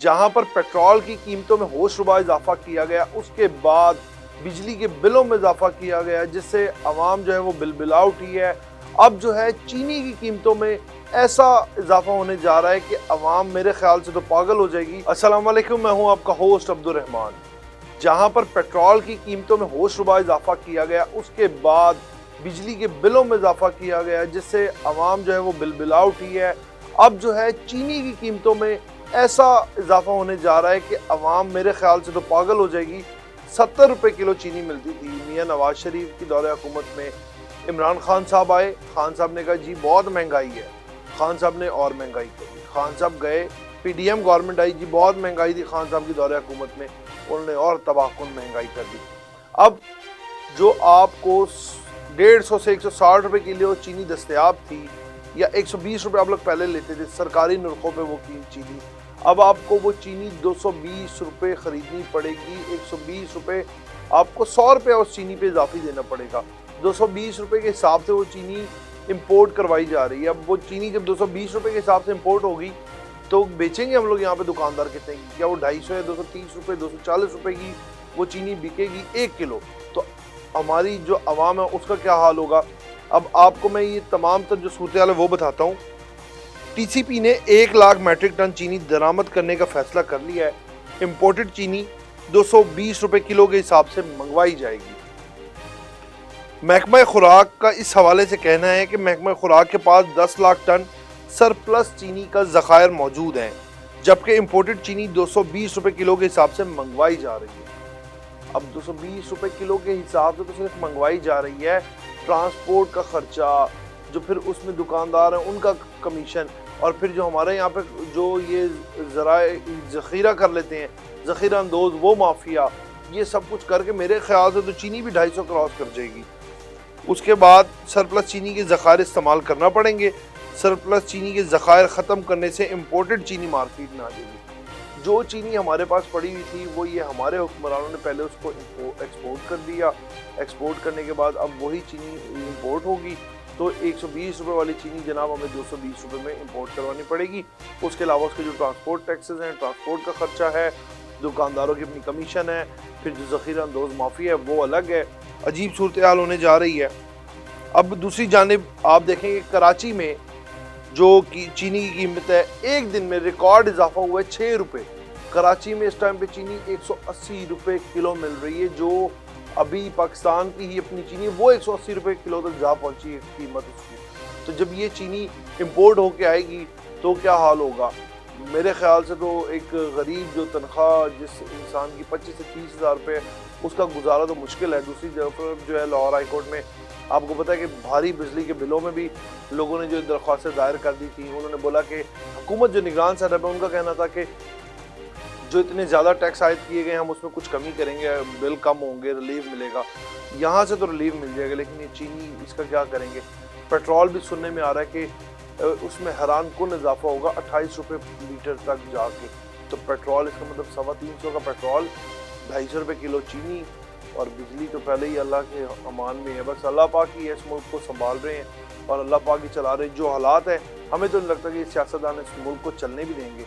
जहां पर पेट्रोल की कीमतों में होशरुबा इजाफा किया गया, उसके बाद बिजली के बिलों में इजाफा किया गया, जिससे आवाम जो है वो बिलबिला उठी है। अब जो है चीनी की कीमतों में ऐसा इजाफा होने जा रहा है कि आवाम मेरे ख्याल से तो पागल हो जाएगी। अस्सलाम वालेकुम, मैं हूं आपका होस्ट अब्दुल रहमान। जहां पर पेट्रोल की कीमतों में होशरुबा इजाफा किया गया, उसके बाद बिजली के बिलों में इजाफा किया गया, जिससे आवाम जो है वो बिलबिला उठी है। अब जो है चीनी की कीमतों में ऐसा इजाफा होने जा रहा है कि अवाम मेरे ख्याल से तो पागल हो जाएगी। 70 रुपए किलो चीनी मिलती थी। मियां नवाज शरीफ की दौरे हुकूमत में इमरान खान साहब आए। खान साहब ने कहा जी बहुत महंगाई है। खान साहब ने और महंगाई कर दी। खान साहब गए, पीडीएम गवर्नमेंट आई जी, बहुत महंगाई थी। खान साहब की दौरे हुकूमत में उन्होंने और तबाहकुन महंगाई कर दी। अब जो आपको 150 से 160 रुपए किलो चीनी दस्तयाब थी, या 120 रुपए आप लोग पहले लेते थे सरकारी नरखों पे वो चीनी, अब आपको वो चीनी 220 रुपए खरीदनी पड़ेगी। 120 रुपए आपको 100 रुपए उस चीनी पे इजाफी देना पड़ेगा। 220 रुपए के हिसाब से वो चीनी इंपोर्ट करवाई जा रही है। अब वो चीनी जब 220 रुपए के हिसाब से इंपोर्ट होगी तो बेचेंगे हम लोग यहाँ पे दुकानदार कितने की? क्या वो 250 या 230 रुपए 240 रुपए की वो चीनी बिकेगी 1 किलो? तो हमारी जो आवाम है उसका क्या हाल होगा? अब आपको मैं ये तमाम तर जो सूरत हाल है वो बताता हूँ। टीसीपी ने 1 लाख मैट्रिक टन चीनी दरामद करने का फैसला कर लिया है। इंपोर्टेड चीनी 220 रुपए किलो के हिसाब से मंगवाई जाएगी। महकमा खुराक का इस हवाले से कहना है कि महकमा खुराक के पास 10 लाख टन सरप्लस चीनी का ज़खायर मौजूद है, जबकि इंपोर्टेड चीनी 220 रुपए किलो के हिसाब से मंगवाई जा रही है। अब 220 रुपए किलो के हिसाब से तो सिर्फ मंगवाई जा रही है। ट्रांसपोर्ट का खर्चा, जो फिर उसमें दुकानदार हैं उनका कमीशन, और फिर जो हमारे यहाँ पे जो ये ज़ख़ीरा कर लेते हैं, ज़ख़ीरा अंदोज़, वो माफिया, ये सब कुछ करके मेरे ख्याल से तो चीनी भी 250 क्रॉस कर जाएगी। उसके बाद सरप्लस चीनी के ज़खायर इस्तेमाल करना पड़ेंगे। सरप्लस चीनी के ज़खायर ख़त्म करने से इम्पोर्टेड चीनी मार्केट में आ जाएगी। जो चीनी हमारे पास पड़ी हुई थी वो ये हमारे हुक्मरानों ने पहले उसको एक्सपोर्ट कर दिया। एक्सपोर्ट करने के बाद अब वही चीनी इंपोर्ट होगी, तो 120 रुपए वाली चीनी जनाब हमें 220 रुपए में इंपोर्ट करवानी पड़ेगी। उसके अलावा उसके जो ट्रांसपोर्ट टैक्सेस हैं, ट्रांसपोर्ट का खर्चा है, दुकानदारों की अपनी कमीशन है, फिर जो ज़ख़ीरा अंदोज़ माफ़ी है वो अलग है। अजीब सूरत हाल होने जा रही है। अब दूसरी जानिब आप देखेंगे कराची में जो चीनी की कीमत है, एक दिन में रिकॉर्ड इजाफा हुआ है 6 रुपये। कराची में इस टाइम पे चीनी 180 रुपये किलो मिल रही है, जो अभी पाकिस्तान की ही अपनी चीनी वो 180 रुपये किलो तक जा पहुंची है कीमत उसकी। तो जब ये चीनी इंपोर्ट होके आएगी तो क्या हाल होगा? मेरे ख्याल से तो एक गरीब जो तनख्वाह जिस इंसान की 25 से 30 हज़ार रुपये, उसका गुजारा तो मुश्किल है। दूसरी तरफ जो है लाहौर हाई कोर्ट में आपको पता है कि भारी बिजली के बिलों में भी लोगों ने जो दरख्वास्तें दायर कर दी थी, उन्होंने बोला कि हुकूमत जो निगरान सदर है उनका कहना था कि जो इतने ज़्यादा टैक्स आयद किए गए हम उसमें कुछ कमी करेंगे, बिल कम होंगे, रिलीफ मिलेगा। यहाँ से तो रिलीफ मिल जाएगा, लेकिन ये चीनी इसका क्या करेंगे? पेट्रोल भी सुनने में आ रहा है कि उसमें हैरान कुन इजाफा होगा 28 रुपये लीटर तक जाके। तो पेट्रोल, इसका मतलब 350 का पेट्रोल, 250 रुपये किलो चीनी, और बिजली तो पहले ही अल्लाह के अमान में है। बस अल्लाह पाक ही इस मुल्क को संभाल रहे हैं और अल्लाह पाक ही चला रहे हैं। जो हालात हैं, हमें तो नहीं लगता कि सियासतदान इस मुल्क को चलने भी देंगे।